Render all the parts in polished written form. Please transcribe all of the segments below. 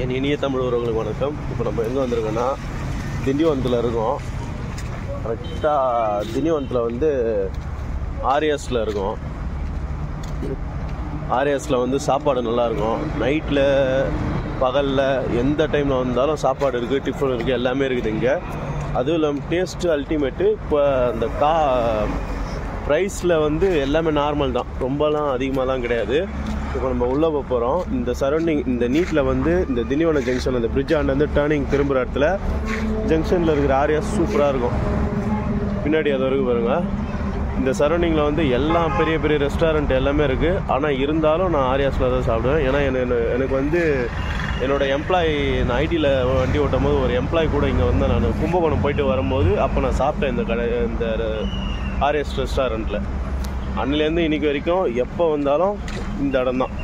என் இனிய தமிழ் உறவுகளுக்கு வணக்கம். இப்போ நம்ம எங்கே வந்திருக்கோன்னா திண்டிவனத்தில் இருக்கோம். கரெக்டாக திண்டிவனத்தில் வந்து ஆர்எஸில் இருக்கோம். ஆர்எஸில் வந்து சாப்பாடு நல்லாயிருக்கும். நைட்டில் பகலில் எந்த டைமில் வந்தாலும் சாப்பாடு இருக்குது, டிஃபன் இருக்குது, எல்லாமே இருக்குது இங்கே. அதுவும் இல்லாமல் டேஸ்ட்டு அல்டிமேட்டு. இப்போ அந்த ப்ரைஸில் வந்து எல்லாமே நார்மல் தான், ரொம்பலாம் அதிகமாகலாம் கிடையாது. இப்போ நம்ம உள்ளே போகிறோம். இந்த சரௌண்டிங், இந்த நீட்டில் வந்து இந்த திண்டிவனம் ஜங்ஷன், அந்த பிரிட்ஜ் ஆண்டு டேர்னிங் திரும்புகிற இடத்துல ஜங்ஷனில் இருக்கிற ஆர்எஸ் சூப்பராக இருக்கும். பின்னாடி அது வரைக்கும் பாருங்கள். இந்த சரௌண்டிங்கில் வந்து எல்லாம் பெரிய பெரிய ரெஸ்டாரண்ட் எல்லாமே இருக்குது. ஆனால் இருந்தாலும் நான் ஆர்எஸில் தான் சாப்பிடுவேன். ஏன்னா எனக்கு வந்து என்னோடய எம்ப்ளாயி, நான் ஐடியில் வண்டி ஓட்டும் போது ஒரு எம்ப்ளாயி கூட இங்கே வந்து நான் கும்பகோணம் போயிட்டு வரும்போது அப்போ நான் சாப்பிட்டேன் இந்த ஆர்எஸ் ரெஸ்டாரண்ட்டில். அன்னிலேருந்து இன்றைக்கி வரைக்கும் எப்போ வந்தாலும் இந்த இடம் தான்.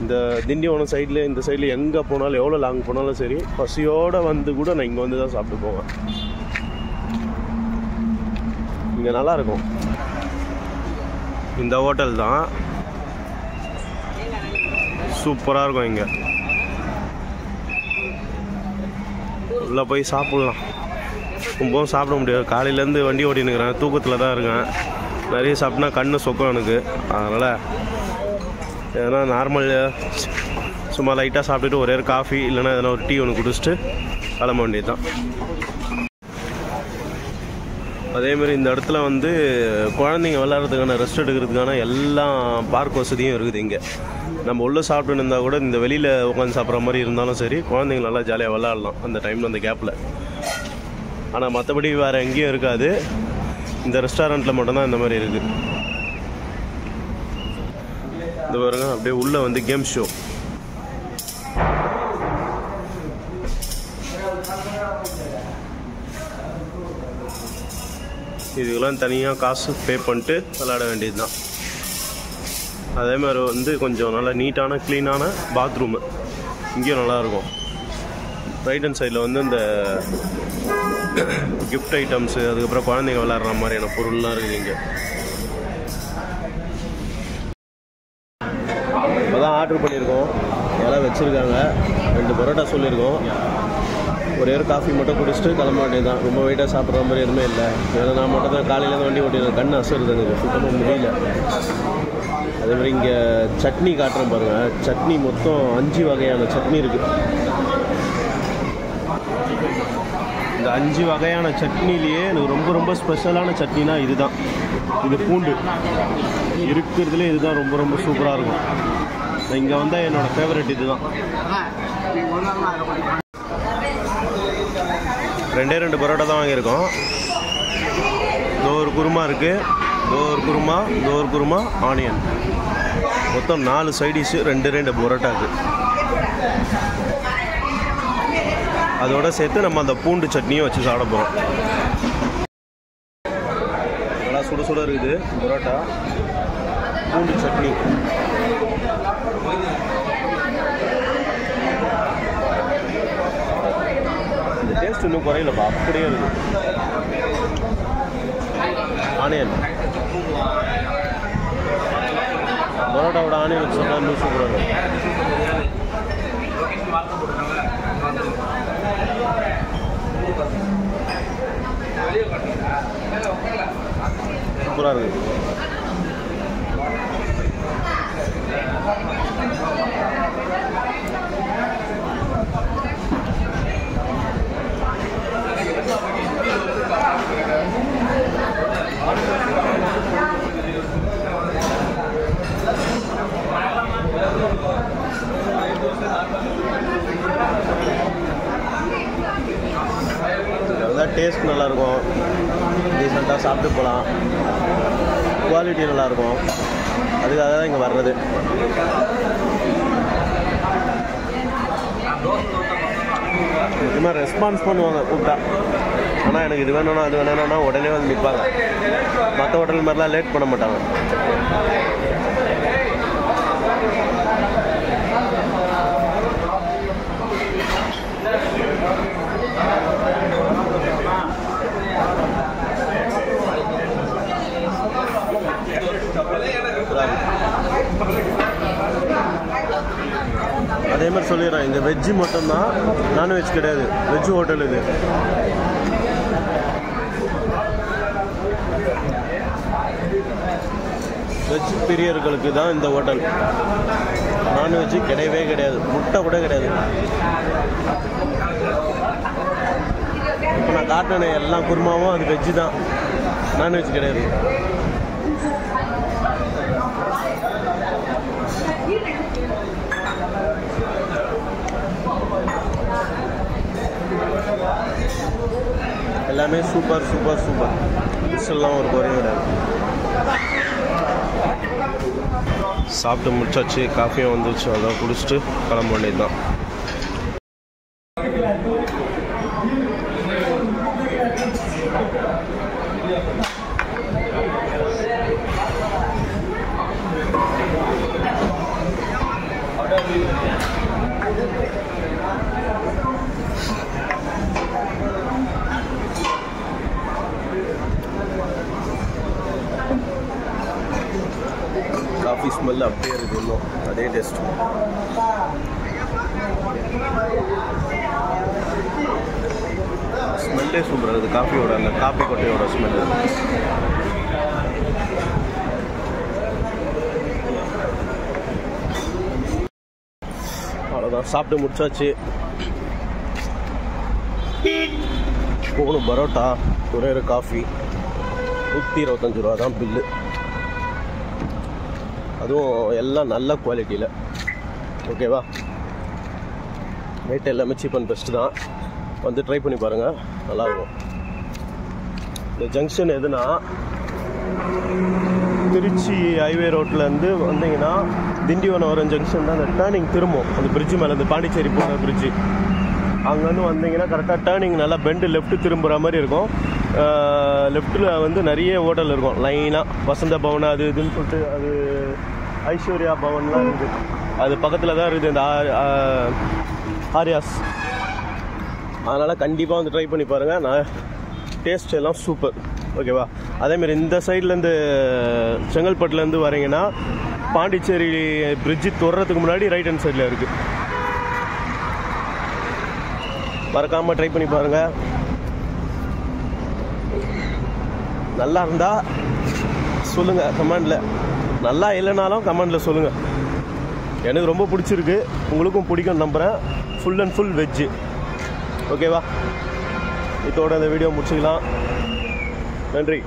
இந்த திண்டிவனம் சைடில், இந்த சைடில் எங்கே போனாலும், எவ்வளோ லாங் போனாலும் சரி, பசியோடு வந்து கூட நான் இங்கே வந்து தான் சாப்பிட்டு போவேன். இங்கே நல்லாயிருக்கும். இந்த ஹோட்டல் தான் சூப்பராக இருக்கும். இங்கே உள்ளே போய் சாப்பிட்லாம். ரொம்பவும் சாப்பிட முடியாது. காலையிலேருந்து வண்டி ஓட்டினுக்கிறேன், தூக்கத்தில் தான் இருக்கேன். நிறைய சாப்பிட்னா கண்ணு சொக்கும் எனக்கு. அதனால் எதனா நார்மல் சும்மா லைட்டாக சாப்பிட்டுட்டு ஒரே ஒரு காஃபி இல்லைனா எதனா ஒரு டீ ஒன்று குடிச்சிட்டு கிளம்ப வேண்டியது தான். அதேமாரி இந்த இடத்துல வந்து குழந்தைங்க விளையாடுறதுக்கான, ரெஸ்ட் எடுக்கிறதுக்கான எல்லா பார்க் வசதியும் இருக்குது இங்கே. நம்ம உள்ளே சாப்பிட்டுன்னு இருந்தால் கூட இந்த வெளியில் உட்காந்து சாப்பிட்ற மாதிரி இருந்தாலும் சரி, குழந்தைங்க நல்லா ஜாலியாக விளையாடலாம் அந்த டைமில், அந்த கேப்பில். ஆனால் மற்றபடி வேறு எங்கேயும் இருக்காது. இந்த ரெஸ்டாரண்ட்டில் மட்டும்தான் இந்த மாதிரி இருக்குது. இந்த பாருங்க, அப்படியே உள்ளே வந்து கேம் ஷோ. இதுக்கெல்லாம் தனியாக காசு பே பண்ணிட்டு விளையாட வேண்டியது தான். அதே மாதிரி வந்து கொஞ்சம் நல்லா நீட்டான க்ளீனான பாத்ரூமு இங்கேயும் நல்லாயிருக்கும். ரைட் ஹேண்ட் சைடில் வந்து இந்த கிஃப்ட் ஐட்டம்ஸு, அதுக்கப்புறம் குழந்தைங்க விளையாடுற மாதிரியான பொருள்லாம் இருக்குது இங்கே. இப்போ தான் ஆர்டர் பண்ணியிருக்கோம், எல்லாம் வச்சுருக்காங்க. 2 பரோட்டா சொல்லியிருக்கோம். ஒரே ஒரு காஃபி மட்டும் குடிச்சிட்டு கிளம்ப வேண்டியது தான். ரொம்ப வெயிட்டாக சாப்பிட்ற மாதிரி எதுவுமே இல்லை. ஏன்னா நான் மட்டும் தான் காலையிலேருந்து வண்டி ஓட்டிடுறேன். கண் அசருது எனக்கு, சுத்தமாக முடியல. அதேமாதிரி இங்கே சட்னி காட்டுறேன் பாருங்கள். சட்னி மொத்தம் 5 வகையான சட்னி இருக்குது. இந்த 5 வகையான சட்னிலேயே எனக்கு ரொம்ப ரொம்ப ஸ்பெஷலான சட்னினா இதுதான். இது பூண்டு இருக்கிறதுலே இதுதான் ரொம்ப ரொம்ப சூப்பராக இருக்கும். இங்கே வந்தால் என்னோடய ஃபேவரட் இது தான். 2 பரோட்டா தான் வாங்கியிருக்கோம். ஒரு குருமா இருக்குது, ஒரு குருமா ஆனியன், மொத்தம் 4 சைடிஷு, 2 பரோட்டாக்கு. அதோடு சேர்த்து நம்ம அந்த பூண்டு சட்னியும் வச்சு சாப்பிட போகிறோம். நல்லா சுட சுட இருக்குது பரோட்டா, பூண்டு சட்னி. இந்த டேஸ்ட் இன்னும் குறையிலப்பா, அப்படியே இருக்குது. ஆனியன் பரோட்டாவோட ஆனியன் வச்சு சொன்னால் இன்னும் சூப்பராக இருக்கும். சூப்பராக இருக்குது. டேஸ்ட் நல்லாயிருக்கும், டீசெண்டாக சாப்பிட்டு போகலாம், குவாலிட்டி நல்லாயிருக்கும். அதுக்காக தான் இங்கே வர்றது. முக்கியமாக ரெஸ்பான்ஸ் பண்ணுவாங்க கூப்பிட்டா. ஆனால் எனக்கு இது வேணும்னா அது வேணும்னா உடனே வந்து நிற்பாங்க. மற்ற ஹோட்டல் மாதிரிலாம் லேட் பண்ண மாட்டாங்க. அதே மாதிரி சொல்லிடுறேன், இங்கே வெஜ்ஜு மட்டும்தான், நான்வெஜ் கிடையாது. வெஜ் ஹோட்டல் இது. வெஜ் பிரியர்களுக்கு தான் இந்த ஹோட்டல். நான்வெஜ்ஜு கிடையவே கிடையாது, முட்டை கூட கிடையாது. இப்போ நான் காட்டின எல்லா குருமாவும் அது வெஜ்ஜு தான், நான்வெஜ் கிடையாது. எல்லாமே சூப்பர் சூப்பர் சூப்பர். டிஷ்ஷெல்லாம் ஒரு குறையும் கிடையாது. சாப்பிட்டு முடிச்சாச்சு, காஃபியும் வந்துருச்சு, அதான் குடிச்சிட்டு கிளம்ப வேண்டியது தான். காஃபி ஸ்மெல் அப்படியே இருக்குது, இன்னும் அதே டேஸ்ட். ஸ்மெல்லே சூப்பராக இருக்குது, காஃபியோட அந்த காஃபி கொட்டையோட ஸ்மெல்லு. அவ்வளோதான், சாப்பிட்டு முடிச்சாச்சு. போகணும் பரோட்டா, ஒரே ஒரு காஃபி, 125 ரூபா தான் பில்லு. அதுவும் எல்லாம் நல்ல குவாலிட்டியில். ஓகேவா? ரேட் எல்லாமே சீப் அண்ட் பெஸ்ட்டு தான். வந்து ட்ரை பண்ணி பாருங்கள், நல்லாயிருக்கும். இந்த ஜங்ஷன் எதுனா, திருச்சி ஹைவே ரோட்லேருந்து வந்தீங்கன்னா திண்டிவனம் ஜங்ஷன் தான். அந்த டேர்னிங் திரும்பும், அந்த பிரிட்ஜு மேலே, அந்த பாண்டிச்சேரி போகிற பிரிட்ஜு, அங்கேருந்து வந்தீங்கன்னா கரெக்டாக டேர்னிங் நல்லா பெண்டு லெஃப்ட்டு திரும்புகிற மாதிரி இருக்கும். லெஃப்ட்டில் வந்து நிறைய ஹோட்டல் இருக்கும் லைனாக. வசந்த பவன் அது இதுன்னு சொல்லிட்டு, அது ஐஸ்வர்யா பவன்லாம் இருக்குது, அது பக்கத்தில் தான் இருக்குது இந்த ஆரியாஸ். அதனால் கண்டிப்பாக வந்து ட்ரை பண்ணி பாருங்கள். நான் டேஸ்ட் எல்லாம் சூப்பர். ஓகேவா? அதேமாரி இந்த சைட்லேருந்து செங்கல்பட்டுலேருந்து வரீங்கன்னா பாண்டிச்சேரி பிரிட்ஜு தொடுறதுக்கு முன்னாடி ரைட் ஹேண்ட் சைடில் இருக்குது. மறக்காமல் ட்ரை பண்ணி பாருங்கள். நல்லா இருந்தால் சொல்லுங்கள் கமெண்டில், நல்லா இல்லைனாலும் கமெண்டில் சொல்லுங்கள். எனக்கு ரொம்ப பிடிச்சிருக்கு, உங்களுக்கும் பிடிக்கும் நம்புகிறேன். Full and full veg. ஓகேவா? இதோட இந்த வீடியோ முடிச்சுக்கலாம். நன்றி.